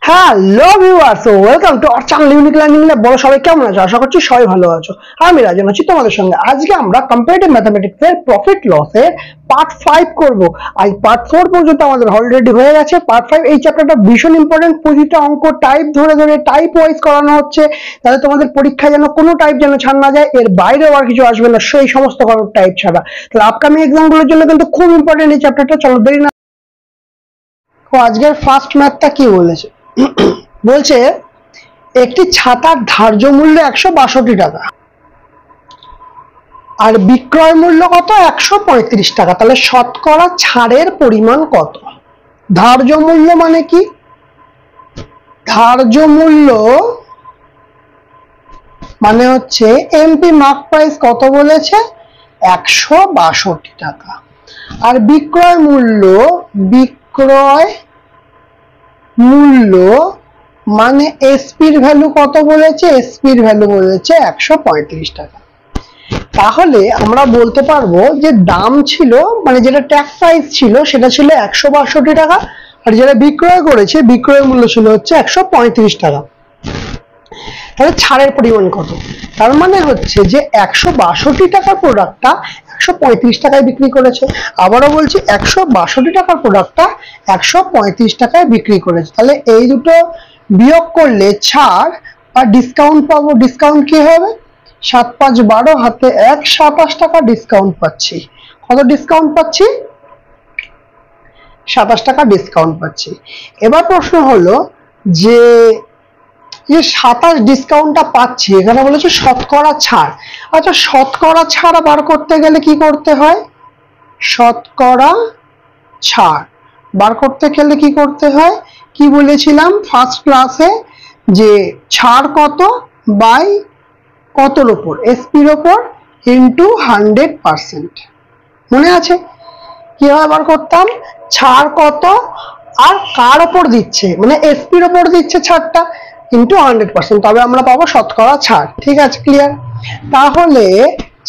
Hello viewers, welcome to our channel unique learning lab. বলো সবাই কেমন আছো? আশা করছি সবাই ভালো আছো। আমি রাজন আছি তোমাদের সঙ্গে। আজকে আমরা কম্পারেটিভ ম্যাথমেটিক্স এর প্রফিট লস এর পার্ট 5 করব। আর পার্ট 4 পর্যন্ত আমাদের অলরেডি হয়ে গেছে। পার্ট 5 এই চ্যাপ্টারটা ভীষণ ইম্পর্টেন্ট। প্রতিটা অঙ্ক টাইপ ধরে ধরে টাইপ ওয়াইজ করানো হচ্ছে, তাহলে তোমাদের পরীক্ষায় যেন কোনো টাইপ যেন ছাড় না যায়, এর বাইরেও আর কিছু আসবে না সেই সমস্ত টাইপ ছাড়া। তাহলে আপকামিং এক্সাম গুলোর জন্য কিন্তু খুব ইম্পর্টেন্ট এই চ্যাপ্টারটা। চলো দেরি না। তো আজকের ফার্স্ট ম্যাথটা কি বলেছে? বলছে একটি ছাতার ধার্য মূল্য 162 টাকা আর বিক্রয় মূল্য কত? 135 টাকা। তাহলে শতকরা ছাড়ের পরিমাণ কত? ধার্য মূল্য মানে কি? ধার্য মূল্য মানে হচ্ছে এমপি মার্ক প্রাইস কত বলেছে? 162 টাকা। আর বিক্রয় মূল্য মানে এসপির ভ্যালু কত বলেছে? এসপির ভ্যালু বলেছে 135 টাকা। তাহলে আমরা বলতে পারবো যে দাম ছিল, মানে যেটা ট্যাগ প্রাইস ছিল সেটা ছিল 162 টাকা, আর যেটা বিক্রয় করেছে বিক্রয় মূল্য ছিল হচ্ছে 135 টাকা। তাহলে ছাড়ের পরিমাণ কত? তার মানে হচ্ছে যে 162 টাকার প্রোডাক্টটা 135 টাকায় বিক্রি করেছে। আবারও বলছি 162 টাকার প্রোডাক্টটা 135 টাকায় বিক্রি করেছে। তাহলে এই দুটো বিয়োগ করলে ছাড় আর ডিসকাউন্ট পাবো। ডিসকাউন্ট কি হবে? 7 5 12 হাতে 1, 27 টাকা ডিসকাউন্ট পাচ্ছি। কত ডিসকাউন্ট পাচ্ছি? 27 টাকা ডিসকাউন্ট পাচ্ছি। এবার প্রশ্ন হলো যে 27 ডিসকাউন্টটা পাচ্ছি, এখানে বলেছে শতকরা ছাড়। আচ্ছা, শতকরা ছাড় বার করতে গেলে কি করতে হয়? শতকরা ছাড় বার করতে গেলে কি করতে হয়? কি বলেছিলাম ফার্স্ট ক্লাসে? যে ছাড় কত বাই কতর উপর? এসপির উপর ইন্টু 100%। মনে আছে কিভাবে বার করতাম? ছাড় কত আর কার উপর দিচ্ছে, মানে এসপির উপর দিচ্ছে ছাড়টা, ইন্টু 100%, তবে আমরা পাবো শতকরা ছাড়। ঠিক আছে, ক্লিয়ার? তাহলে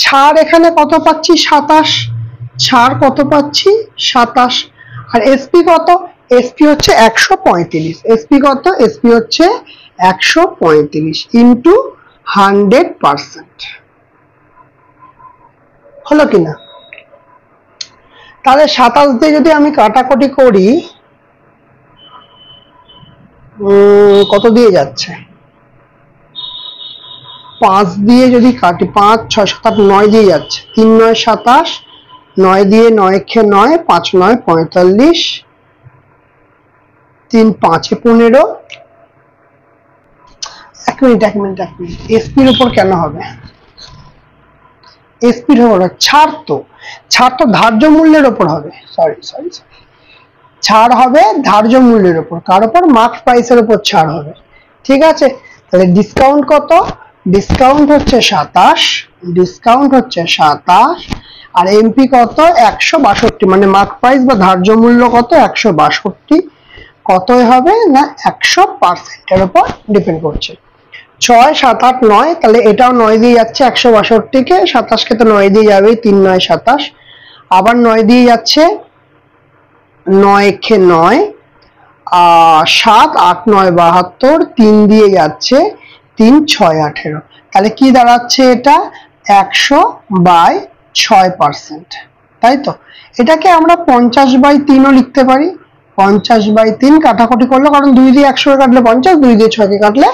ছাড় এখানে কত পাচ্ছি? 27। ছাড় কত পাচ্ছি? 27। আর এসপি কত? এসপি হচ্ছে 135। এসপি কত? এসপি হচ্ছে 135 ইন্টু 100%। হলো কিনা? তাহলে 27 দিয়ে যদি আমি কাটাকুটি করি, কত দিয়ে যাচ্ছে? 5 দিয়ে যদি কাটি, 5 6 7 8 9 দিয়ে যাচ্ছে। 3 9 27, 9 দিয়ে 9 খে 9, 5 9 45, 3 5 15। এক মিনিট। এসপির উপর কেন হবে? এসপির উপর ছাড় তো ধার্য মূল্যের উপর হবে। সরি, ছাড় হবে ধার্য মূল্যের উপর। কার উপর? মার্ক প্রাইসের উপর ছাড় হবে। ঠিক আছে, তাহলে ডিসকাউন্ট কত? ডিসকাউন্ট হচ্ছে 27। ডিসকাউন্ট হচ্ছে 27 আর এমপি কত? 162, মানে মার্ক প্রাইস বা ধার্য মূল্য কত? 162। কতই হবে না 100% এর উপর ডিপেন্ড করছে। 6 7 8 9, তাহলে এটাও 9 দিয়ে যাচ্ছে 162 কে, 27 কে তো 9 দিয়ে যাবে, 3 9 27, আবার 9 দিয়ে যাচ্ছে 9 খে 9, 7 8 9 72, 3 দিয়ে যাচ্ছে 3 6 18। তাহলে কি দাঁড়াচ্ছে? এটা 100/6%, তাই তো? এটাকে আমরা 50/3ও লিখতে পারি। 50/3 কাটাকুটি করলো, কারণ 2 দিয়ে 100 কাটলে 50, 2 দিয়ে 6 কে কাটলে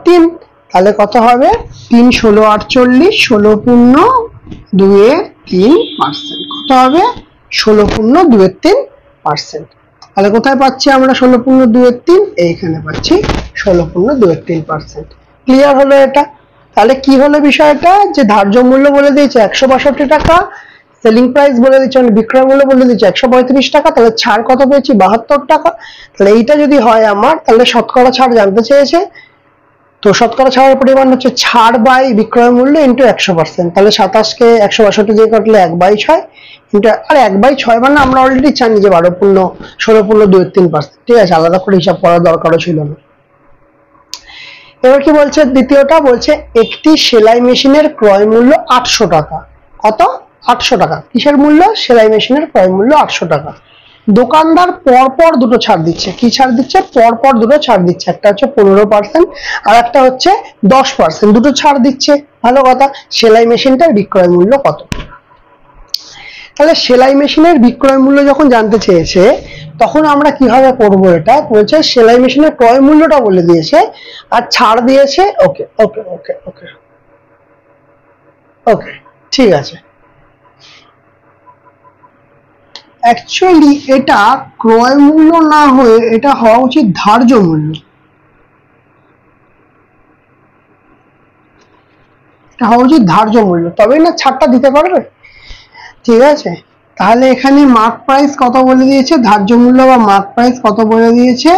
3। তাহলে কত হবে? 3 16 48, 16 পূর্ণ 2 এর 3%। কত হবে? 16 পূর্ণ 2 এর 3%। তাহলে কোথায় পাচ্ছি আমরা 16 পূর্ণ 2 এর 3? এইখানে পাচ্ছি 16 পূর্ণ 2 এর 3%। ক্লিয়ার হলো এটা? তাহলে কি হলো বিষয়টা? যে ধার্য মূল্য বলে দিয়েছে 162 টাকা, সেলিং প্রাইস বলে দিচ্ছে, মানে বিক্রয় মূল্য বলে দিচ্ছে 135 টাকা, তাহলে ছাড় কত পেয়েছি? 72 টাকা। তাহলে এইটা যদি হয় আমার, তাহলে শতকরা ছাড় জানতে চেয়েছে। তো শতকরা ছাড়ের পরিমাণ হচ্ছে ছাড় বাই বিক্রয় মূল্য ইন্টু 100%। তাহলে 27 কে 162 দিয়ে কাটলে 1/6 ইন্টু, আর 1/6 মানে আমরা অলরেডি জানি যে 12 পূর্ণ 16 পূর্ণ 2 এর 3%। ঠিক আছে, আলাদা করে হিসাব করার দরকারও ছিল না। এবার কি বলছে? দ্বিতীয়টা বলছে একটি সেলাই মেশিনের ক্রয় মূল্য 800 টাকা। কত? 800 টাকা। কিসের মূল্য? সেলাই মেশিনের ক্রয় মূল্য 800 টাকা। দোকানদার পরপর দুটো ছাড় দিচ্ছে। কি ছাড় দিচ্ছে? পরপর দুটো ছাড় দিচ্ছে, একটা হচ্ছে 15% আর একটা হচ্ছে 10%, দুটো ছাড় দিচ্ছে। ভালো কথা। সেলাই মেশিনটার বিক্রয় মূল্য কত? তাহলে সেলাই মেশিনের বিক্রয় মূল্য যখন জানতে চেয়েছে তখন আমরা কিভাবে করব? এটা বলছে সেলাই মেশিনের ক্রয় মূল্যটা বলে দিয়েছে আর ছাড় দিয়েছে। ওকে ওকে ওকে ওকে ওকে, ঠিক আছে। অ্যাকচুয়ালি এটা ক্রয় মূল্য না হয়ে এটা হওয়া উচিত ধার্য মূল্য। এটা হওয়া উচিত ধার্য মূল্য, তবেই না ছাড়টা দিতে পারবে। ঠিক আছে, তাহলে এখানে মার্ক প্রাইস কত বলে দিয়েছে? ধার্য মূল্য বা মার্ক প্রাইস কত বলে দিয়েছে?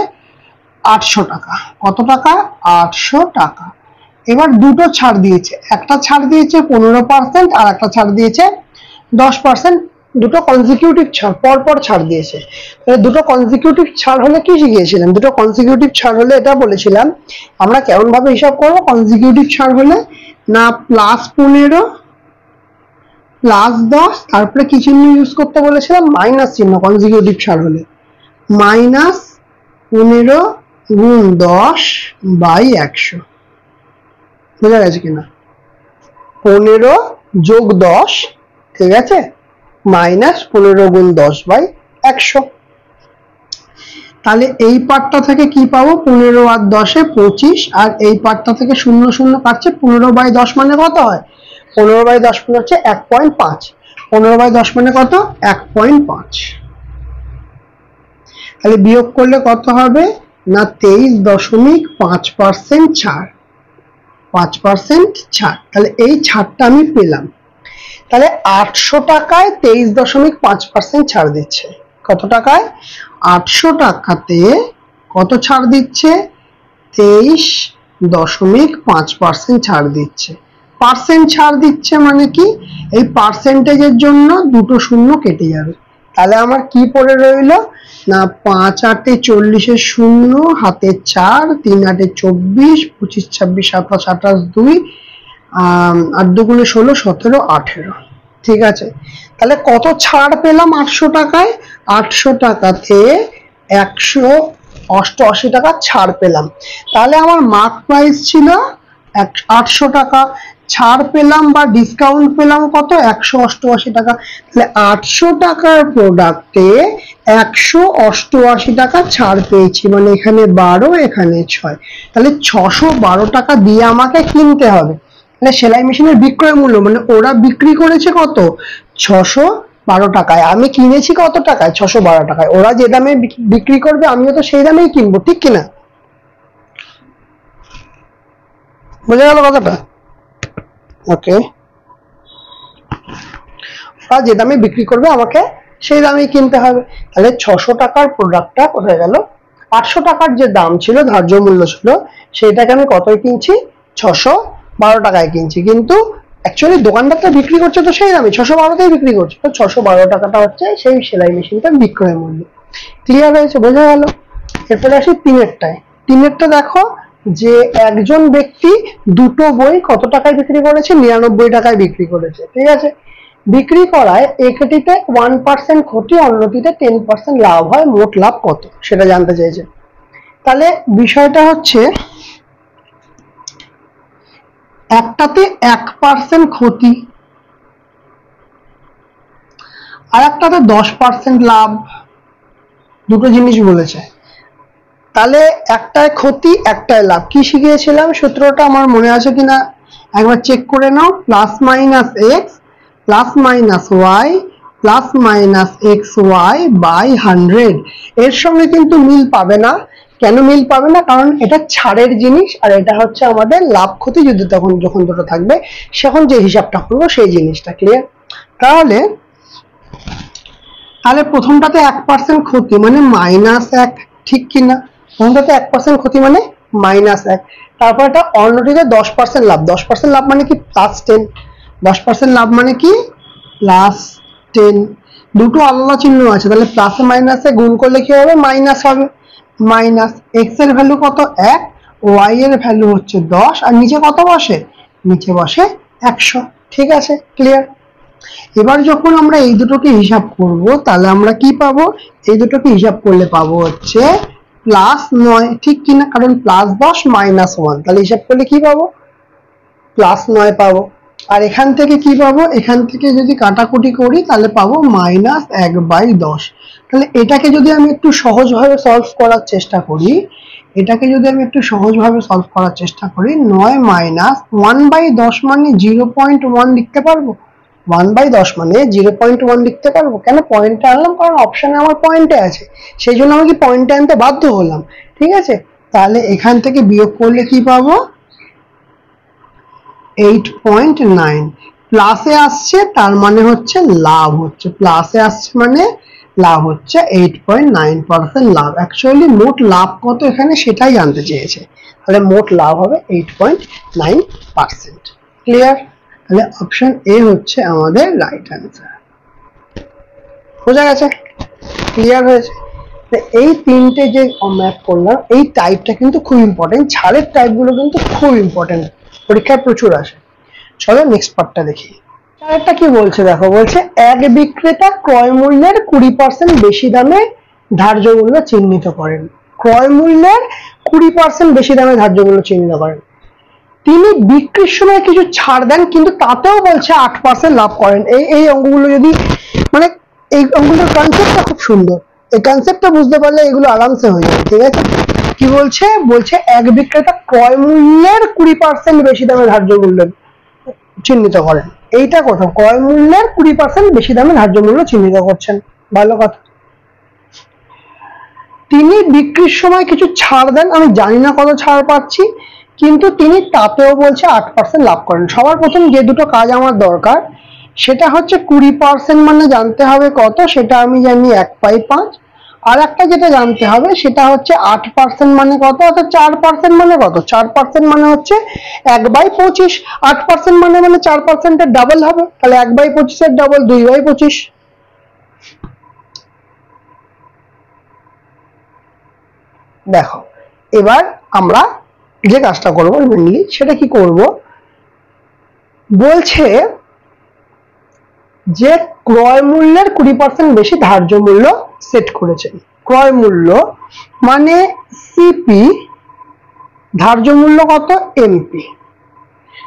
800 টাকা। কত টাকা? 800 টাকা। এবার দুটো ছাড় দিয়েছে, একটা ছাড় দিয়েছে 15% আর একটা ছাড় দিয়েছে 10%। দুটো কনজিকিউটিভ ছাড়, পরপর ছাড় দিয়েছে। দুটো কনজিকিউটিভ ছাড় হলে কি শিখিয়েছিলাম? দুটো কনজিকিউটিভ ছাড় হলে এটা বলেছিলাম আমরা কেমন ভাবে হিসাব করবো। কনজিকিউটিভ ছাড় হলে না +15 +10, তারপরে কি চিহ্ন ইউজ করতে বলেছিলাম? মাইনাস চিহ্ন। কনজিকিউটিভ ছাড় হলে -15 গুণ 10/100। বোঝা গেছে কিনা? 15 যোগ 10, ঠিক আছে, -15 গুণ 10/100। তাহলে এই পার্টটা থেকে কি পাবো? 15 আর 10 এ 25, আর এই পার্টটা থেকে 0 0 কাটছে। 15/10 মানে কত হয়? 15/10 মানে হচ্ছে 1.5। 15/10 মানে কত? 1.5। তাহলে বিয়োগ করলে কত হবে? না 23.5% ছাড়। 5% ছাড়। তাহলে এই ছাড়টা আমি পেলাম। তাহলে 800 টাকায় 23.5% ছাড় দিচ্ছে। কত টাকায়? 800 টাকাতে কত ছাড় দিচ্ছে? 23.5% ছাড় দিচ্ছে। পার্সেন্ট ছাড় দিচ্ছে মানে কি? এই পার্সেন্টেজের জন্য দুটো শূন্য কেটে যাবে। তাহলে আমার কি পড়ে রইল? না 5 8 40 শূন্য, হাতে 4, 3 8 24, 25 26 27 28 2, 8 2 16 17 18। ঠিক আছে, তাহলে কত ছাড় পেলাম 800 টাকায়? 800 টাকাতে 188 টাকা ছাড় পেলাম। তাহলে আমার মার্ক প্রাইস ছিল 800 টাকা, ছাড় পেলাম বা ডিসকাউন্ট পেলাম কত? 188 টাকা। তাহলে 800 টাকার প্রোডাক্টে 188 টাকা ছাড় পেয়েছি, মানে এখানে 12 এখানে 6, তাহলে 612 টাকা দিয়ে আমাকে কিনতে হবে। মানে সেলাই মেশিনের বিক্রয় মূল্য, মানে ওরা বিক্রি করেছে কত? 612 টাকায়, আমি কিনেছি কত টাকায়? 612 টাকায়। ওরা যে দামে বিক্রি করবে আমিও তো সেই দামেই কিনবো, ঠিক কিনা? বোঝা গেল কথাটা? ওকে, ওরা যে দামে বিক্রি করবে আমাকে সেই দামেই কিনতে হবে। তাহলে 600 টাকার প্রোডাক্টটা কোথায় গেল? 800 টাকার যে দাম ছিল, ধার্য মূল্য ছিল, সেটাকে আমি কতই কিনছি? 612 টাকায় কিনছি। কিন্তু অ্যাকচুয়ালি দোকানদারটা বিক্রি করছে তো সেই দামে 612 বিক্রি করছে, তো 612 টাকাটা হচ্ছে সেই সেলাই মেশিনটার বিক্রয় মূল্য। ক্লিয়ার হয়েছে? বোঝা গেল? এরপরে আসি 3-এরটায়। 3-এরটা দেখো যে একজন ব্যক্তি দুটো বই কত টাকায় বিক্রি করেছে? 99 টাকায় বিক্রি করেছে। ঠিক আছে, বিক্রি করায় একটিতে 1% ক্ষতি, অন্যটিতে 10% লাভ হয়। মোট লাভ কত সেটা জানতে চাইছে। তাহলে বিষয়টা হচ্ছে একটাতে 1% ক্ষতি আর একটাতে 10% লাভ, দুটো জিনিস বলেছে। তাহলে একটায় ক্ষতি একটায় লাভ। কি শিখিয়েছিলাম? সূত্রটা আমার মনে আছে কিনা একবার চেক করে নাও। +-x +-y +-xy/100। এর সঙ্গে কিন্তু মিল পাবে না। কেন মিল পাবে না? কারণ এটা ছাড়ের জিনিস আর এটা হচ্ছে আমাদের লাভ ক্ষতি যদি যখন দুটো থাকবে সেখন যে হিসাবটা করবো সেই জিনিসটা। ক্লিয়ার? তাহলে প্রথমটাতে 1% ক্ষতি মানে -1, ঠিক কিনা? প্রথমটাতে 1% ক্ষতি মানে -1। তারপর এটা অন্যটিতে 10% লাভ। 10% লাভ মানে কি? +10। 10% লাভ মানে কি? +10। দুটো আলাদা চিহ্ন আছে, তাহলে প্লাসে মাইনাসে গুণ করলে কি হবে? মাইনাস হবে। মাইনাস x এর ভ্যালু কত? 1, y এর ভ্যালু হচ্ছে 10, আর নিচে কত বসে? নিচে বসে 100। ঠিক আছে, ক্লিয়ার? এবার যখন আমরা এই দুটোকে হিসাব করব তাহলে আমরা কি পাবো, এই দুটোকে হিসাব করলে পাবো হচ্ছে +9, ঠিক কিনা, কারণ +10 -1, তাহলে হিসাব করলে কি পাবো, +9 পাবো। আর এখান থেকে কি পাবো, এখান থেকে যদি কাটাকুটি করি তাহলে পাবো -1/10। তাহলে এটাকে যদি আমি একটু সহজভাবে সলভ করার চেষ্টা করি, 9 1/10 মানে 0.1 লিখতে পারবো। 1/10 মানে 0.1 লিখতে পারবো। কেন পয়েন্টে আনলাম, কারণ অপশনে আমার পয়েন্টে আছে, সেই জন্য আমি কি পয়েন্টে আনতে বাধ্য হলাম। ঠিক আছে, তাহলে এখান থেকে বিয়োগ করলে কি পাবো, 8.9। প্লাসে আসছে তার মানে হচ্ছে লাভ হচ্ছে, প্লাসে আসছে মানে লাভ হচ্ছে 8.9% লাভ। অ্যাকচুয়ালি মোট লাভ কত এখানে সেটাই জানতে চেয়েছে, তাহলে মোট লাভ হবে 8.9%। ক্লিয়ার? তাহলে অপশন এ হচ্ছে আমাদের রাইট অ্যান্সার। বোঝা গেছে? ক্লিয়ার হয়েছে? এই তিনটে যে ম্যাথ করলাম, এই টাইপটা কিন্তু খুব ইম্পর্টেন্ট, ছাড়ের টাইপগুলো কিন্তু খুব ইম্পর্টেন্ট, পরীক্ষায় প্রচুর আসে। চলো নেক্সট পার্টটা দেখি। চারটা কি বলছে দেখো, বলছে এক বিক্রেতা ক্রয় মূল্যের 20% বেশি দামে ধার্য মূল্য চিহ্নিত করেন। ক্রয় মূল্যের 20% বেশি দামে ধার্য মূল্য চিহ্নিত করেন। তিনি বিক্রির সময় কিছু ছাড় দেন, কিন্তু তাতেও বলছে 8% লাভ করেন। এই অঙ্কগুলো যদি মানে এই অঙ্কগুলোর কনসেপ্টটা খুব সুন্দর, এই কনসেপ্টটা বুঝতে পারলে এগুলো আরামসে হয়ে যাবে। ঠিক আছে, কি বলছে, বলছে এক বিক্রেতা ক্রয় মূল্যের 20% বেশি দামে ধার্য মূল্য চিহ্নিত করেন। এইটা কথা, ক্রয় মূল্যের 20% বেশি দামে ধার্য মূল্য চিহ্নিত করছেন, ভালো কথা। তিনি বিক্রির সময় কিছু ছাড় দেন, আমি জানি না কত ছাড় পাচ্ছি, কিন্তু তিনি তাতেও বলছে 8% লাভ করেন। সবার প্রথম যে দুটো কাজ আমার দরকার সেটা হচ্ছে 20% মানে জানতে হবে কত, সেটা আমি জানি 1/5। আর একটা যেটা জানতে হবে সেটা হচ্ছে 8% মানে কত, অর্থাৎ 4% মানে কত, 4% মানে হচ্ছে 1/25। 8% মানে 4% এর ডাবল হবে, তাহলে 1/25 এর ডাবল 2/25। দেখো এবার আমরা যে কাজটা করবো মেনলি সেটা কি করব, বলছে যে ক্রয় মূল্যের 20% বেশি ধার্য মূল্য সেট করেছেন। ক্রয় মূল্য মানে সিপি, ধার্য মূল্য কত এমপি।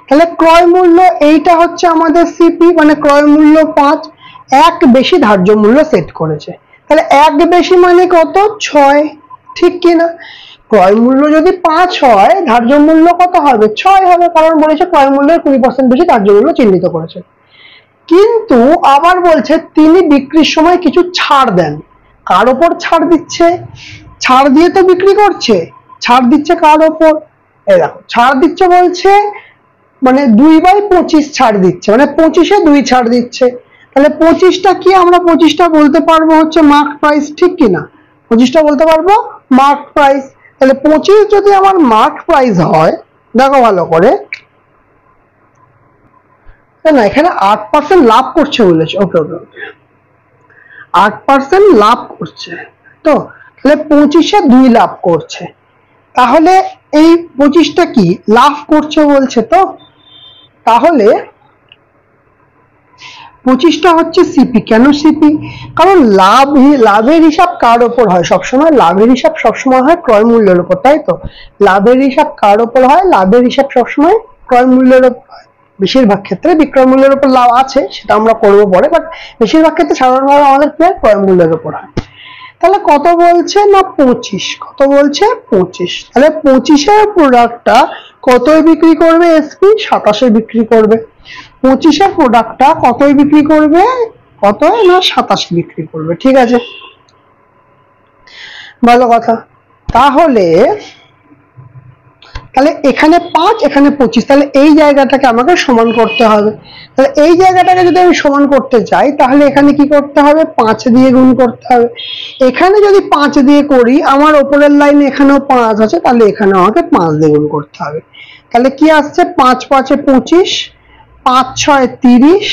তাহলে ক্রয় মূল্য এইটা হচ্ছে আমাদের সিপি, মানে ক্রয় মূল্য 5, এক বেশি ধার্য মূল্য সেট করেছে। তাহলে এক বেশি মানে কত, 6, ঠিক কিনা। ক্রয় মূল্য যদি 5 হয়, ধার্য মূল্য কত হবে, 6 হবে, কারণ বলেছে ক্রয় মূল্যের 20% বেশি ধার্য মূল্য চিহ্নিত করেছে। কিন্তু আবার বলছে তিনি বিক্রির সময় কিছু ছাড় দেন। কার ওপর ছাড় দিচ্ছে, ছাড় দিয়ে তো বিক্রি করছে, ছাড় দিচ্ছে কার ওপর, এই দেখো ছাড় দিচ্ছে বলছে মানে 2/25 ছাড় দিচ্ছে, মানে 25-এ 2 ছাড় দিচ্ছে। তাহলে 25টা কি, আমরা 25টা বলতে পারবো হচ্ছে মার্ক প্রাইস, ঠিক কিনা, 25টা বলতে পারবো মার্ক প্রাইস। তাহলে 25 যদি আমার মার্ক প্রাইস হয়, দেখো ভালো করে, না এখানে 8% লাভ করছে বলেছে, ওকে ওকে, 8% লাভ করছে, তো তাহলে 25-এ 2 লাভ করছে, তাহলে এই 25টা কি লাভ করছে বলছে, তো তাহলে 25টা হচ্ছে সিপি। কেন সিপি, কারণ লাভের হিসাব কার ওপর হয়, সবসময় লাভের হিসাব সবসময় হয় ক্রয় মূল্যের উপর, তাই তো। লাভের হিসাব কার ওপর হয়, লাভের হিসাব সবসময় ক্রয় মূল্যের উপর। বেশিরভাগ ক্ষেত্রে বিক্রয় মূল্যের উপর লাভ আছে, সেটা আমরা করবো পরে, বাট বেশিরভাগ ক্ষেত্রে সাধারণভাবে আমাদের ক্রয় মূল্যের উপর হয়। তাহলে কত বলছে না 25, কত বলছে 25। তাহলে 25-এর প্রোডাক্টটা কতই বিক্রি করবে, এসপি 27-এ বিক্রি করবে। 25-এর প্রোডাক্টটা কতই বিক্রি করবে, কত না 27-এ বিক্রি করবে, ঠিক আছে, ভালো কথা। তাহলে এখানে 5, এখানে 25, তাহলে এই জায়গাটাকে আমাকে সমান করতে হবে। তাহলে এই জায়গাটাকে যদি আমি সমান করতে চাই, তাহলে এখানে কি করতে হবে, 5 দিয়ে গুণ করতে হবে। এখানে যদি 5 দিয়ে করি, আমার উপরের লাইনে এখানেও 5 আছে, তাহলে এখানে আমাকে 5 দিয়ে গুণ করতে হবে। তাহলে কি আসছে, 5 5-এ 25, 5 6-এ 30,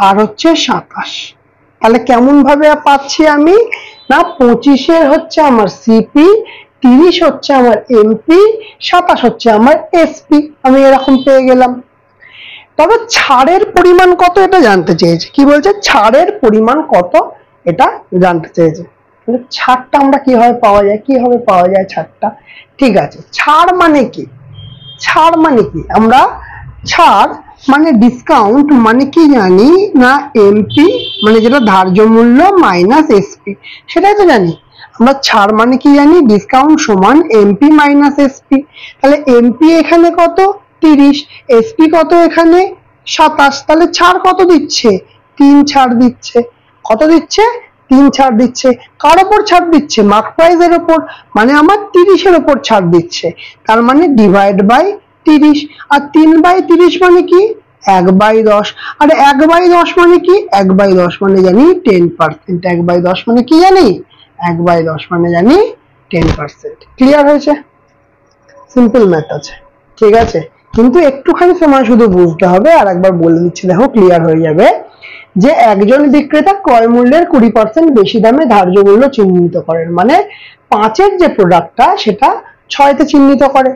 আর হচ্ছে 27। তাহলে কেমন ভাবে পাচ্ছি আমি, না 25-এর হচ্ছে আমার সিপি, 30 হচ্ছে আমার এমপি, 27 হচ্ছে আমার এসপি, আমি এরকম পেয়ে গেলাম। তবে ছাড়ের পরিমাণ কত এটা জানতে চেয়েছে। কি বলছে? ছাড়ের পরিমাণ কত এটা জানতে চেয়েছে। ছাড়টা আমরা কিভাবে পাওয়া যায়, কিভাবে পাওয়া যায় ছাড়টা? ঠিক আছে, ছাড় মানে কি? ছাড় মানে কি? আমরা ছাড় মানে ডিসকাউন্ট মানে কি জানি না? এমপি মানে যেটা ধার্য মূল্য মাইনাস এসপি, সেটাই তো জানি আমরা। ছাড় মানে কি জানি? ডিসকাউন্ট সমান এমপি মাইনাস এসপি। তাহলে এমপি এখানে কত? 30, এসপি কত এখানে? 27। তাহলে ছাড় কত দিচ্ছে? 3 ছাড় দিচ্ছে। কত দিচ্ছে? 3 ছাড় দিচ্ছে। কার ওপর ছাড় দিচ্ছে? মার্ক প্রাইসের ওপর, মানে আমার 30-এর ওপর ছাড় দিচ্ছে। তার মানে ডিভাইড বাই 30। আর 3/30 মানে কি? 1/10। আর 1/10 মানে কি? 1/10 মানে জানি 10%। 1/10 মানে কি জানি? 1/10 মানে জানি 10%। ক্লিয়ার হয়েছে? সিম্পল ম্যাথ আছে, ঠিক আছে, কিন্তু একটুখানি সময় শুধু বুঝতে হবে। আর একবার বলে দিচ্ছি, দেখো ক্লিয়ার হয়ে যাবে। যে একজন বিক্রেতা ক্রয় মূল্যের 20% বেশি দামে ধার্য মূল্য চিহ্নিত করেন, মানে 5-এর যে প্রোডাক্টটা সেটা 6-তে চিহ্নিত করে।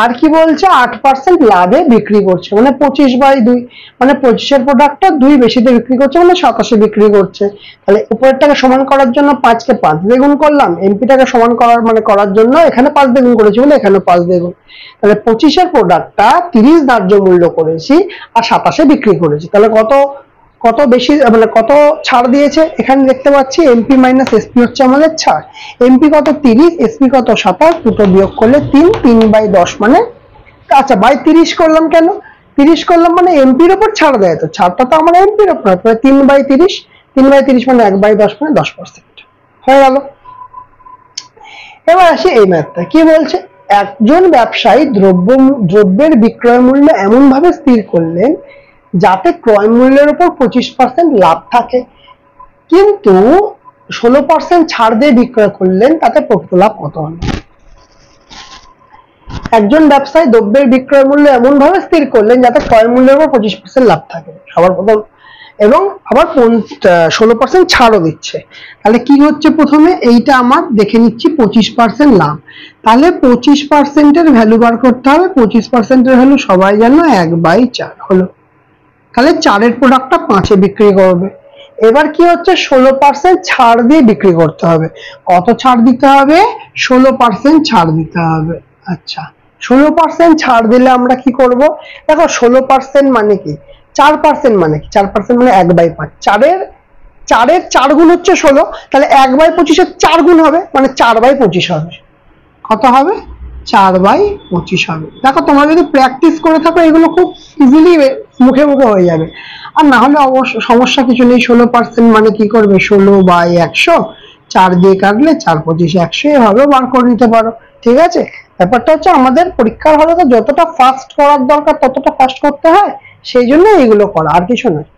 আর কি বলছে? 8% লাভে বিক্রি করছে, মানে 25/2, মানে 25-এর প্রোডাক্টটা 2 বেশিতে বিক্রি করছে, মানে 27-এ বিক্রি করছে। তাহলে উপরেরটাকে সমান করার জন্য 5-কে 5 দিয়ে গুণ করলাম, এমপিটাকে সমান করার জন্য এখানে 5 দিয়ে গুণ করেছি বলে এখানে 5 দিয়ে গুণ। তাহলে 25-এর প্রোডাক্টটা 30 ধার্য মূল্য করেছি আর 27-এ বিক্রি করেছি। তাহলে কত বেশি, মানে কত ছাড় দিয়েছে? এখানে দেখতে পাচ্ছি এমপি মাইনাস এসপি হচ্ছে আমাদের ছাড়। এমপি কত? 30, এসপি কত? 27, দুটো বিয়োগ করলে 3/10 মানে, আচ্ছা বাই 30 করলাম কেন? 30 করলাম মানে এমপির ওপর ছাড় দেয়, তো ছাড়টা তো আমার এমপির ওপর, 3/30। 3/30 মানে 1/10 মানে 10% হয়ে গেল। এবার আসি এই ম্যাথটা। কি বলছে? একজন ব্যবসায়ী দ্রব্যের বিক্রয় মূল্য এমন ভাবে স্থির করলেন যাতে ক্রয় মূল্যের উপর 25% লাভ থাকে, কিন্তু 16% ছাড় দিয়ে বিক্রয় করলেন, তাতে প্রকৃত লাভ কত হলো? একজন ব্যবসায়ী দ্রব্যের বিক্রয় মূল্য এমন ভাবে স্থির করলেন যাতে ক্রয় মূল্যের উপর 25% লাভ থাকে, সবার প্রথম, এবং আবার 16% ছাড়ও দিচ্ছে। তাহলে কি হচ্ছে? প্রথমে এইটা আমার দেখে নিচ্ছি 25% লাভ। তাহলে 25%-এর ভ্যালু বার করতে হবে। 25%-এর ভ্যালু সবাই জানো 1/4 হলো। তাহলে 4-এর প্রোডাক্টটা 5-এ বিক্রি করবে। এবার কি হচ্ছে? 16% ছাড় দিয়ে বিক্রি করতে হবে। কত ছাড় দিতে হবে? 16% ছাড় দিতে হবে। আচ্ছা, 16% ছাড় দিলে আমরা কি করব? দেখো 16% মানে কি? 4% মানে কি? 4% মানে 1/5। 4-এর 4 গুণ হচ্ছে 16, তাহলে 1/25-এর 4 গুণ হবে, মানে 4/25 হবে। কত হবে? 4/25 হবে। দেখো তোমরা যদি প্র্যাকটিস করে থাকো এগুলো খুব ইজিলি মুখে মুখে হয়ে যাবে। আর না হলে অবশ্য সমস্যা কিছু নেই। 16% মানে কি করবে? 16/100, 4 দিয়ে কাটলে 4/25 100, এভাবে বার করে নিতে পারো। ঠিক আছে, ব্যাপারটা হচ্ছে আমাদের পরীক্ষার হলে তো যতটা ফাস্ট করার দরকার ততটা ফাস্ট করতে হয়, সেই জন্য এইগুলো করা, আর কিছু নয়।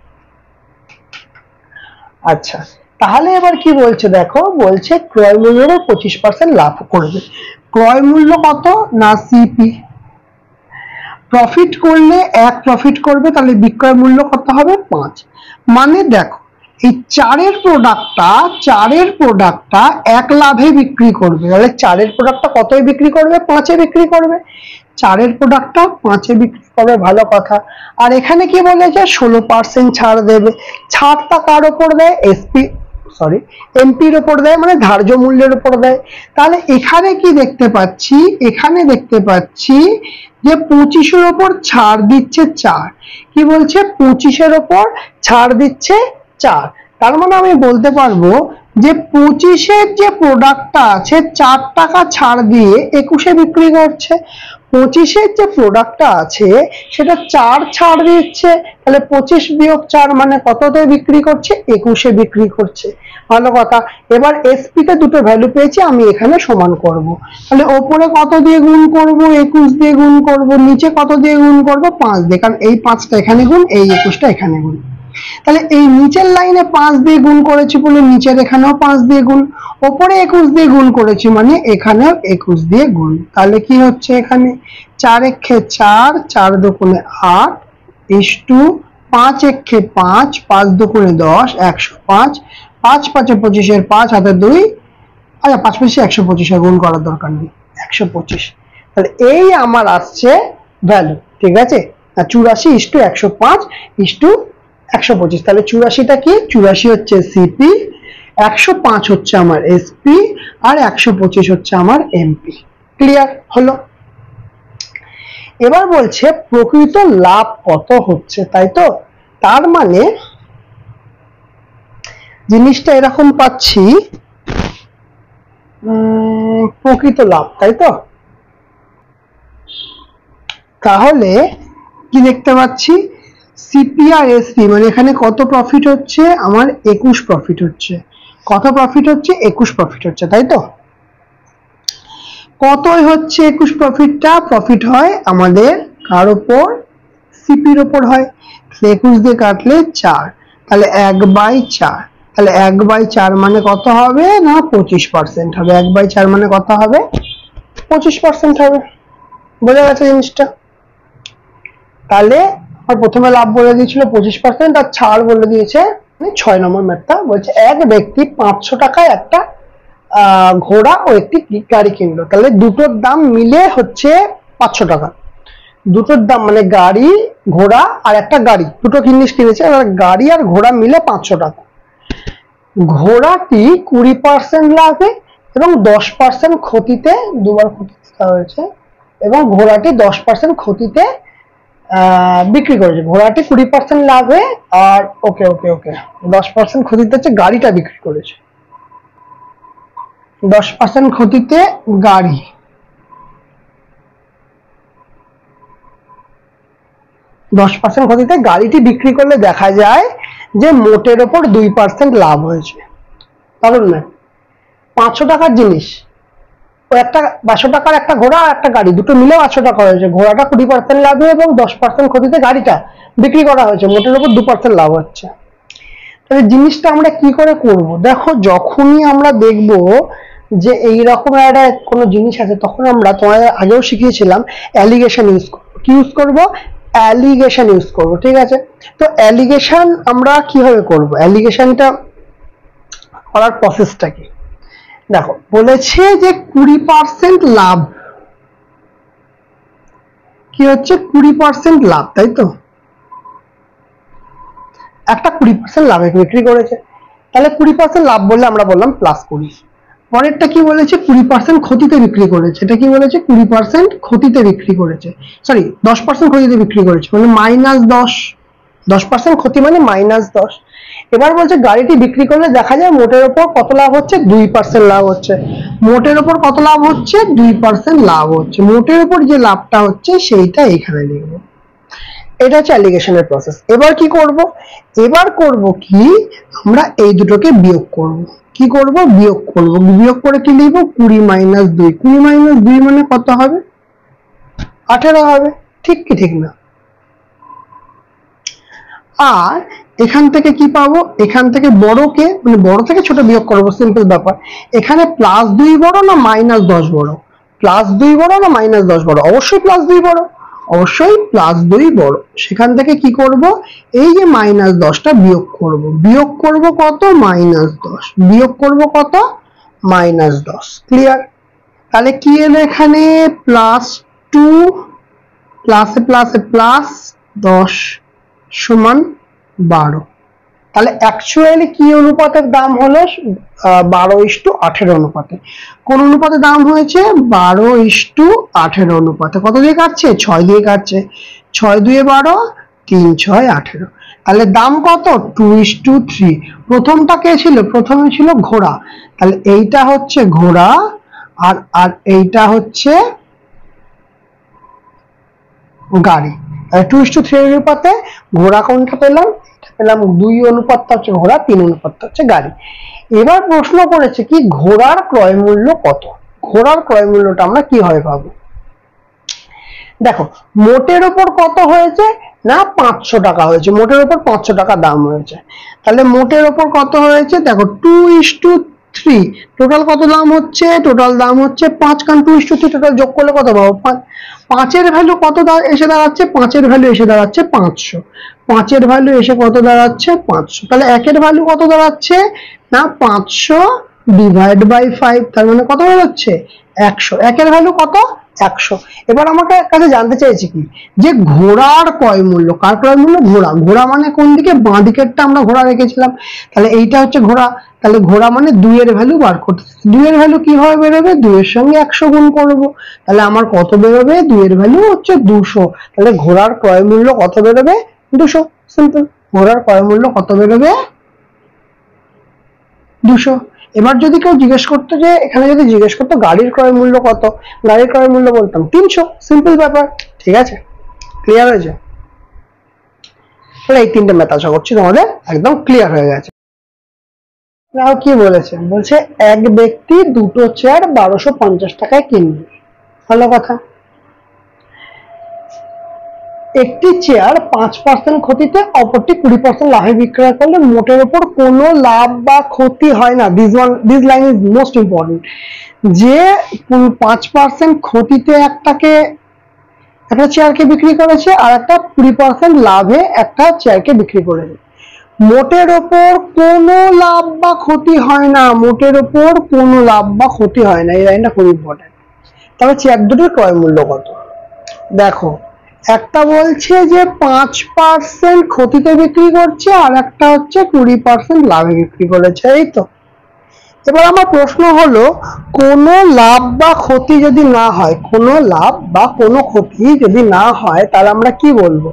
আচ্ছা, তাহলে এবার কি বলছে দেখো, বলছে ক্রয় মূল্যের 25% লাভ করবে। ক্রয় মূল্য কত না? সিপি। প্রফিট করলে 1 প্রফিট করবে, তাহলে বিক্রয় মূল্য কত হবে? 5। মানে দেখো এই 4-এর প্রোডাক্টটা 1 লাভে বিক্রি করবে, তাহলে 4-এর প্রোডাক্টটা কতই বিক্রি করবে? 5-এ বিক্রি করবে। 4-এর প্রোডাক্টটা 5-এ বিক্রি করবে, ভালো কথা। আর এখানে কি বলেছে? 16% ছাড় দেবে। ছাড়টা কার উপর দেয়? এমপির উপর দেয়, মানে ধার্য মূল্যের উপর দেয়। তাহলে এখানে কি দেখতে পাচ্ছি? এখানে দেখতে পাচ্ছি যে 25-এর উপর ছাড় দিচ্ছে 4। কি বলছে? 25-এর উপর ছাড় দিচ্ছে 4। তার মানে আমি বলতে পারবো যে 25-এর যে প্রোডাক্টটা আছে 4 টাকা ছাড় দিয়ে 21-এ বিক্রি করছে। 25-এর যে প্রোডাক্টটা আছে সেটা 4 ছাড় দিচ্ছে, তাহলে 25 বিয়োগ 4 মানে কততে বিক্রি করছে? 21-এ বিক্রি করছে, ভালো কথা। এবার এসপি তে দুটো ভ্যালু পেয়েছি, আমি এখানে সমান করব। তাহলে ওপরে কত দিয়ে গুণ করব? 21 দিয়ে গুণ করব। নিচে কত দিয়ে গুণ করব? 5 দিয়ে, কারণ এই 5টা এখানে গুণ, এই 21টা এখানে গুণ। তাহলে এই নিচের লাইনে 5 দিয়ে গুণ করেছি বলে নিচের এখানেও 5 দিয়ে গুণ, ওপরে 21 দিয়ে গুণ করেছি মানে এখানেও 21 দিয়ে গুণ। তাহলে কি হচ্ছে? এখানে 4 একে 4, 4 দুগুণে 8 ইস্টু 5 একে 5, 5 দুগুণে 10, 105। 5 5 25-এর 5 হাতে 2, আচ্ছা 5 25 125, গুণ করার দরকার নেই, 125। তাহলে এই আমার আসছে ভ্যালু, ঠিক আছে। 84:105:125, তাহলে 84টা কি, 84 হচ্ছে সিপি, 105 হচ্ছে আমার এসপি, আর 125 হচ্ছে আমার এমপি। ক্লিয়ার হলো? এবার বলছে প্রকৃত লাভ কত হচ্ছে, তাই তো? তার মানে জিনিসটা এরকম পাচ্ছি, প্রকৃত লাভ, তাই তো? তাহলে কি দেখতে পাচ্ছি, সিপি আর এসপি মানে এখানে কত প্রফিট হচ্ছে, আমার 21 প্রফিট হচ্ছে। কত প্রফিট হচ্ছে? 21 প্রফিট হচ্ছে, তাই তো? কতই হচ্ছে 21 প্রফিটটা? প্রফিট হয় আমাদের কার উপর? সিপির উপর হয়। 21 দিয়ে কাটলে 4, তাহলে 1/4, তাহলে 1/4 মানে কত হবে না 25% হবে। 1/4 মানে কত হবে? 25% হবে। বোঝা গেছে জিনিসটা? তাহলে আমার প্রথমে লাভ বলে দিয়েছিল 25%, আর ছাড় বলে দিয়েছে 6 নম্বর ম্যাথটা বলছে এক ব্যক্তি 500 টাকায় একটা ঘোড়া ও একটি গাড়ি কিনলো, তাহলে দুটোর দাম মিলে হচ্ছে 500 টাকা। দুটোর দাম মানে গাড়ি, ঘোড়া আর একটা গাড়ি, দুটো জিনিস কিনেছে, গাড়ি আর ঘোড়া মিলে 500 টাকা। ঘোড়াটি 20% লাভে এবং 10% ক্ষতিতে, দুবার ক্ষতি হয়েছে, এবং ঘোড়াটি 10% ক্ষতিতে বিক্রি করেছে। ঘোড়াটি 20% লাভে আর 10% ক্ষতিতে হচ্ছে গাড়িটা বিক্রি করেছে। 10% ক্ষতিতে গাড়ি, 10% ক্ষতিতে গাড়িটি বিক্রি করলে দেখা যায় যে মোটের ওপর 2% লাভ হয়েছে। কারণ না 500 টাকার জিনিস, ও একটা 500 টাকার একটা ঘোড়া আর একটা গাড়ি, দুটো মিলে 500 টাকা হয়েছে। ঘোড়াটা 20% লাভে এবং 10% ক্ষতিতে গাড়িটা বিক্রি করা হয়েছে, মোটের ওপর 2% লাভ হচ্ছে। তাহলে জিনিসটা আমরা কি করে করব? দেখো, যখনই আমরা দেখব যে এইরকম একটা কোনো জিনিস আছে, তখন আমরা তোমাদের আগেও শিখিয়েছিলাম অ্যালিগেশন ইউজ করবো। কি ইউজ করব? অ্যালিগেশন ইউজ করব। ঠিক আছে, তো অ্যালিগেশন আমরা কিভাবে করব? অ্যালিগেশনটা করার প্রসেসটা কি? দেখো, বলেছে যে 20% লাভ, কি হচ্ছে 20% লাভ, তাই তো? একটা 20% লাভে বিক্রি করেছে, তাহলে 20% লাভ বললে আমরা বললাম +20। পরেরটা কি বলেছে? 20% ক্ষতিতে বিক্রি করেছে। এটা কি বলেছে? 20% ক্ষতিতে বিক্রি করেছে, সরি 10% ক্ষতিতে বিক্রি করেছে, মানে -10। 10% ক্ষতি মানে -10। এবার বলছে গাড়িটি বিক্রি করলে দেখা যায় মোটের ওপর কত লাভ হচ্ছে? 2% লাভ হচ্ছে। মোটের ওপর কত লাভ হচ্ছে? 2% লাভ হচ্ছে। মোটের ওপর যে লাভটা হচ্ছে সেইটা এখানে লিখবো। এটা হচ্ছে অ্যালিগেশনের প্রসেস। এবার কি করব? এবার করব কি, আমরা এই দুটোকে বিয়োগ করব। কি করব? বিয়োগ করব। বিয়োগ করে কি লিখব? 20 - 2। 20 - 2 মানে কত হবে? 18 হবে। ঠিক কি ঠিক না? আর এখান থেকে কি পাবো? এখান থেকে বড়কে মানে বড় থেকে ছোট বিয়োগ করবো, সিম্পল ব্যাপার। এখানে +2 বড় না -10 বড়? +2 বড় না -10 বড়? অবশ্যই +2 বড়, অবশ্যই +2 বড়। সেখান থেকে কি করব? এই যে -10টা বিয়োগ করব। বিয়োগ করব কত? -10। বিয়োগ করব কত? -10। ক্লিয়ার? তাহলে কি এলো এখানে? +2 প্লাসে প্লাসে +10 সমান 12। তাহলে অ্যাকচুয়ালি কি অনুপাতের দাম হলো? 12:18 অনুপাতে। কোন অনুপাতে দাম হয়েছে? 12:18 অনুপাতে। কত দিয়ে কাটছে? 6 দিয়ে কাটছে। 6 2 12, 3 6 18। তাহলে দাম কত? 2:3। প্রথমটা কে ছিল? প্রথমে ছিল ঘোড়া, তাহলে এইটা হচ্ছে ঘোড়া, আর এইটা হচ্ছে গাড়ি। 2:3 অনুপাতে ঘোড়া কোনটা পেলাম? পেলাম 2 অনুপাতটা হচ্ছে ঘোড়া, 3 অনুপাতটা হচ্ছে গাড়ি। এবার প্রশ্ন করেছে কি ঘোড়ার ক্রয় মূল্য কত? ঘোড়ার ক্রয় মূল্যটা আমরা কিভাবে পাবো? দেখো, মোটের উপর কত হয়েছে না 500 টাকা হয়েছে। মোটের উপর 500 টাকা দাম হয়েছে, তাহলে মোটের উপর কত হয়েছে? দেখো 2:3, টোটাল কত দাম হচ্ছে? টোটাল দাম হচ্ছে 5, কারণ 2:3 টোটাল যোগ করলে কত পাবো? 5। 5-এর ভ্যালু কত এসে দাঁড়াচ্ছে? 5-এর ভ্যালু এসে দাঁড়াচ্ছে 500। 5-এর ভ্যালু এসে কত দাঁড়াচ্ছে? 500। তাহলে 1-এর ভ্যালু কত দাঁড়াচ্ছে না 500 / 5, তার মানে কত হয়ে যাচ্ছে? 100। 1-এর ভ্যালু কত? 100। এবার আমাকে কাছে জানতে চাইছি কি, যে ঘোড়ার ক্রয় মূল্য, কার ক্রয় মূল্য? ঘোড়া। ঘোড়া মানে কোন দিকে? বাঁ দিকেরটা আমরা ঘোড়া রেখেছিলাম, তাহলে এইটা হচ্ছে ঘোড়া। তাহলে ঘোড়া মানে 2 এর ভ্যালু বার করতে, 2 এর ভ্যালু কি হয় বেরোবে? 2 এর সঙ্গে 100 গুণ করবো, তাহলে আমার কত বেরোবে? 2 এর ভ্যালু হচ্ছে 200। তাহলে ঘোড়ার ক্রয় মূল্য কত বেরোবে? 200। সিম্পল। ঘোড়ার ক্রয় মূল্য কত বেরোবে? 200। এবার যদি কেউ জিজ্ঞেস করতো, যে এখানে যদি জিজ্ঞেস করতো গাড়ির ক্রয় মূল্য কত, গাড়ির ক্রয় মূল্য বলতাম 300। সিম্পল ব্যাপার। ঠিক আছে, ক্লিয়ার হয়েছে? তাহলে এই তিনটে ম্যাথ আশা করছি তোমাদের একদম ক্লিয়ার হয়ে গেছে। আর কি বলেছে? বলছে এক ব্যক্তি দুটো চেয়ার 1250 টাকায় কিনবে। ভালো কথা। একটি চেয়ার 5% ক্ষতিতে অপরটি 20% লাভে বিক্রয় করলে মোটের উপর কোনো লাভ বা ক্ষতি হয় না। This line is most important. যে 5% ক্ষতিতে একটা চেয়ারকে বিক্রি করেছে, আর একটা 20% লাভে একটা চেয়ারকে বিক্রি করেছে। মোটের ওপর কোনো লাভ বা ক্ষতি হয় না, মোটের ওপর কোনো লাভ বা ক্ষতি হয় না, এই লাইনটা খুব ইম্পর্টেন্ট। তবে চেয়ার দুটোর ক্রয় মূল্য কত? দেখো, একটা বলছে যে 5% ক্ষতিতে বিক্রি করছে, আর একটা হচ্ছে 20% লাভে বিক্রি করেছে, এই তো। এবার আমার প্রশ্ন হলো, কোনো লাভ বা ক্ষতি যদি না হয়, কোনো লাভ বা কোনো ক্ষতি যদি না হয়, তাহলে আমরা কি বলবো?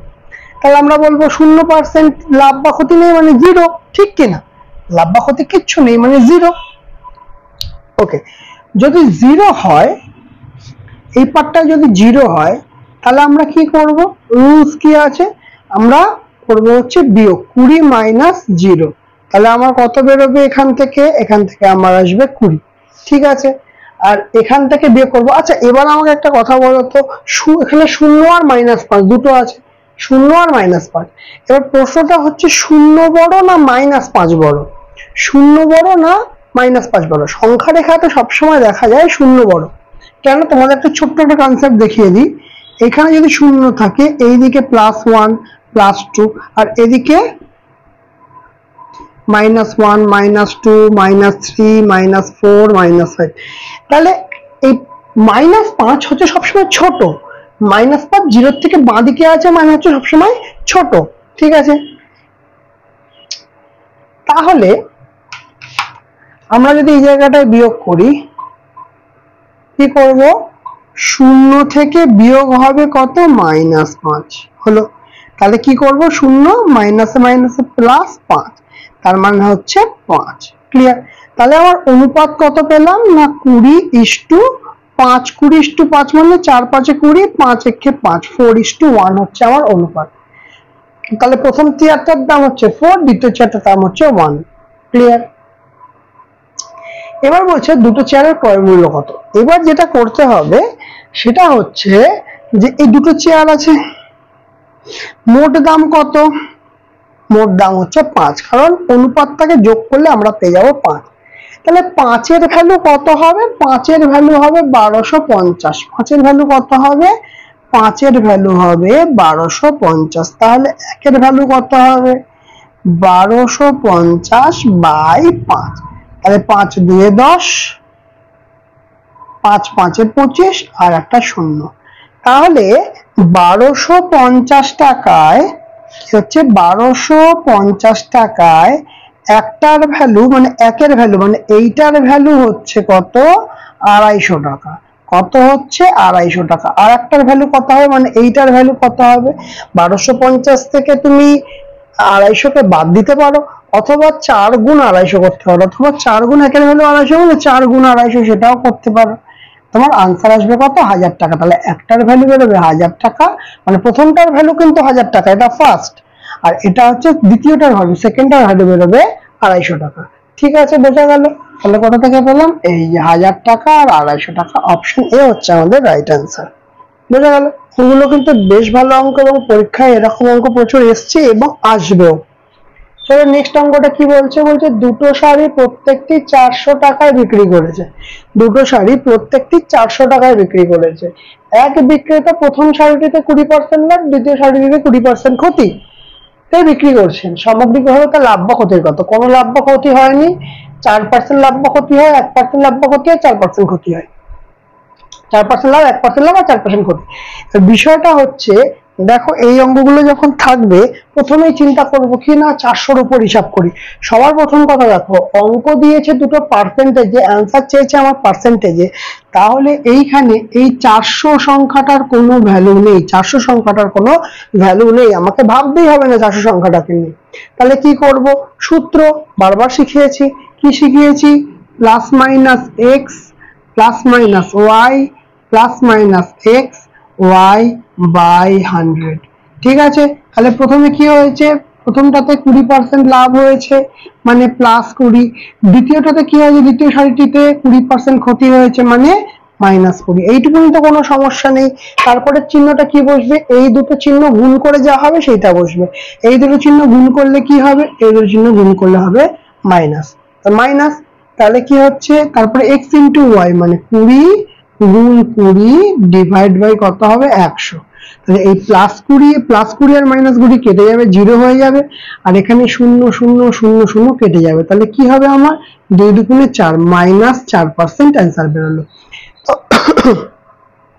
তাহলে আমরা বলবো 0% লাভ বা ক্ষতি নেই মানে 0, ঠিক কিনা? লাভ বা ক্ষতি কিচ্ছু নেই মানে 0। ওকে, যদি 0 হয়, এই পার্টটা যদি 0 হয়, তাহলে আমরা কি করব? রুলস কি আছে? আমরা করব হচ্ছে বিয়োগ, 20 মাইনাস 0। তাহলে আমার কত বেরোবে? এখান থেকে আমার আসবে 20। ঠিক আছে, আর এখান থেকে বিয়োগ করব। আচ্ছা, এবার আমাকে একটা কথা বলো তো, এখানে 0 আর -5 দুটো আছে, 0 আর -5। এবার প্রশ্নটা হচ্ছে 0 বড় না -5 বড়? 0 বড় না -5 বড়? সংখ্যা রেখাতে সবসময় দেখা যায় 0 বড়। কেন? তোমাদের একটা ছোট্ট একটা কনসেপ্ট দেখিয়ে দিই। এখানে যদি 0 থাকে, এইদিকে +1 +2, আর এদিকে -1 -2 -3 -4 -5, তাহলে এই -5 হচ্ছে সবসময় ছোট। -5 0 থেকে বাঁ দিকে আছে মানে হচ্ছে সবসময় ছোট। ঠিক আছে, তাহলে আমরা যদি এই জায়গাটায় বিয়োগ করি, কি করব? 0 থেকে বিয়োগ হবে কত? -5 হলো। তাহলে কি করব? 0 মাইনাসে মাইনাসে +5, তার মানে হচ্ছে 5। ক্লিয়ার? তাহলে আমার অনুপাত কত পেলাম? না 20:5। 20:5 মানে 4 5 20, 5 1 5, 4:1 হচ্ছে আমার অনুপাত। তাহলে প্রথম চেয়ারটার দাম হচ্ছে 4, দ্বিতীয় চেয়ারটার দাম হচ্ছে 1। ক্লিয়ার? এবার বলছে দুটো চেয়ারের ক্রয় মূল্য কত। এবার যেটা করতে হবে সেটা হচ্ছে যে এই দুটো চেয়ার আছে, মোট দাম কত? মোট দাম হচ্ছে 5, কারণ অনুপাতটাকে যোগ করলে আমরা পেয়ে যাবো 5। তাহলে 5 এর ভ্যালু কত হবে? 5 এর ভ্যালু হবে 1250। 5 এর ভ্যালু কত হবে? 5 এর ভ্যালু হবে 1250। তাহলে 1 এর ভ্যালু কত হবে? 1250/5। তাহলে 5 2 10, 5 5 25, আর একটা 0। তাহলে 1250 টাকায় কি হচ্ছে? 1250 টাকায় একটার ভ্যালু মানে 1 এর ভ্যালু মানে এইটার ভ্যালু হচ্ছে কত? 250 টাকা। কত হচ্ছে? 250 টাকা। আর একটার ভ্যালু কত হবে? মানে এইটার ভ্যালু কত হবে? 1250 থেকে তুমি 250 কে বাদ দিতে পারো, অথবা 4 গুণ 250 করতে পারো, অথবা 4 গুণ 1 এর ভ্যালু 250 মানে 4 গুণ 250 সেটাও করতে পারো। তোমার আনসার আসবে কত? 1000 টাকা। তাহলে একটার ভ্যালু বেরোবে 1000 টাকা, মানে প্রথমটার ভ্যালু কিন্তু 1000 টাকা, এটা ফার্স্ট, আর এটা হচ্ছে দ্বিতীয়টার ভ্যালু, সেকেন্ডটার ভ্যালু বেরোবে 250 টাকা। ঠিক আছে, বোঝা গেল? তাহলে কত থেকে পেলাম? এই যে 1000 টাকা আর 250 টাকা। অপশন এ হচ্ছে আমাদের রাইট অ্যান্সার। বোঝা গেল? এগুলো কিন্তু বেশ ভালো অঙ্ক, এবং পরীক্ষায় এরকম অঙ্ক প্রচুর এসছে এবং আসবেও। চলো নেক্সট অঙ্কটা কি বলছে? বলছে দুটো শাড়ি প্রত্যেকটি 400 টাকায় বিক্রি করেছে। দুটো শাড়ি প্রত্যেকটি 400 টাকায় বিক্রি করেছে। এক বিক্রেতা প্রথম শাড়িটিতে 20% লাভ, দ্বিতীয় শাড়িটিতে 20% ক্ষতি তাই বিক্রি করছেন। সামগ্রিকভাবে তার লাভ বা ক্ষতির কত? কোনো লাভ বা ক্ষতি হয়নি। 4% লাভ বা ক্ষতি হয়, 1% লাভ বা ক্ষতি হয়, 4% ক্ষতি হয়। 4% লাভ, 1% লাভ আর 4% ক্ষতি। বিষয়টা হচ্ছে দেখো এই অঙ্কগুলো যখন থাকবে প্রথমেই চিন্তা করবো কি না 400-র উপর হিসাব করি। সবার প্রথম কথা দেখো অঙ্ক দিয়েছে দুটো পার্সেন্টেজে, অ্যান্সার চেয়েছে আমার পার্সেন্টেজে, তাহলে এইখানে এই 400 সংখ্যাটার কোনো ভ্যালু নেই, 400 সংখ্যাটার কোনো ভ্যালু নেই, আমাকে ভাবতেই হবে না 400 সংখ্যাটাকে নিয়ে। তাহলে কি করব, সূত্র বারবার শিখিয়েছি, কি শিখিয়েছি, plus minus x plus minus y plus minus x y by 100। ঠিক আছে, তাহলে প্রথমে কি হয়েছে, প্রথমটাতে 20% লাভ হয়েছে মানে প্লাস 20, দ্বিতীয়টাতে কি হয়েছে, দ্বিতীয় সারিটিতে 20% ক্ষতি হয়েছে মানে মাইনাস 20। এইটুকুনি তো কোনো সমস্যা নেই। তারপরে চিহ্নটা কি বসবে, এই দুটো চিহ্ন গুণ করে যা হবে সেইটা বসবে। এই দুটো চিহ্ন গুণ করলে কি হবে, এই দুটো চিহ্ন গুণ করলে হবে মাইনাস, মাইনাস। তাহলে কি হচ্ছে, তারপরে এক্স ইন্টু ওয়াই মানে 20 গুণ 20 ডিভাইড বাই কত হবে 100। তাহলে এই প্লাস 20 আর মাইনাস 20 কেটে যাবে, 0 হয়ে যাবে, আর এখানে 0 0 0 0 কেটে যাবে। তাহলে কি হবে আমার 2 দুগুণে 4 মাইনাস 4% অ্যান্সার বেরোলো।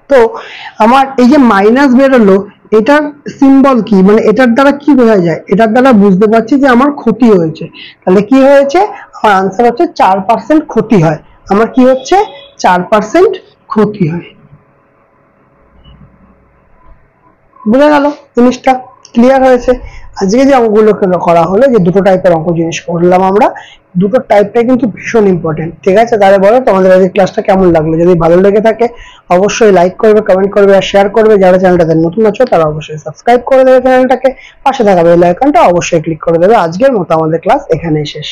তো আমার এই যে মাইনাস বেরোলো, এটার সিম্বল কি, মানে এটার দ্বারা কি বোঝা যায়, এটার দ্বারা বুঝতে পারছি যে আমার ক্ষতি হয়েছে। তাহলে কি হয়েছে, আমার আনসার হচ্ছে 4% ক্ষতি হয়, আমার কি হচ্ছে 4% ক্ষতি হয়। বুঝা গেল জিনিসটা, ক্লিয়ার হয়েছে। আজকে যে অঙ্কগুলো করা হলো, যে দুটো টাইপের অঙ্ক জিনিস করলাম আমরা, দুটো টাইপটাই কিন্তু ভীষণ ইম্পর্টেন্ট। ঠিক আছে, তাহলে বলো তোমাদের আজকে ক্লাসটা কেমন লাগলো, যদি ভালো লেগে থাকে অবশ্যই লাইক করবে, কমেন্ট করবে আর শেয়ার করবে। যারা চ্যানেলটাতে নতুন আছো তারা অবশ্যই সাবস্ক্রাইব করে দেবে চ্যানেলটাকে, পাশে থাকা বেল আইকনটা অবশ্যই ক্লিক করে দেবে। আজকের মতো আমাদের ক্লাস এখানেই শেষ।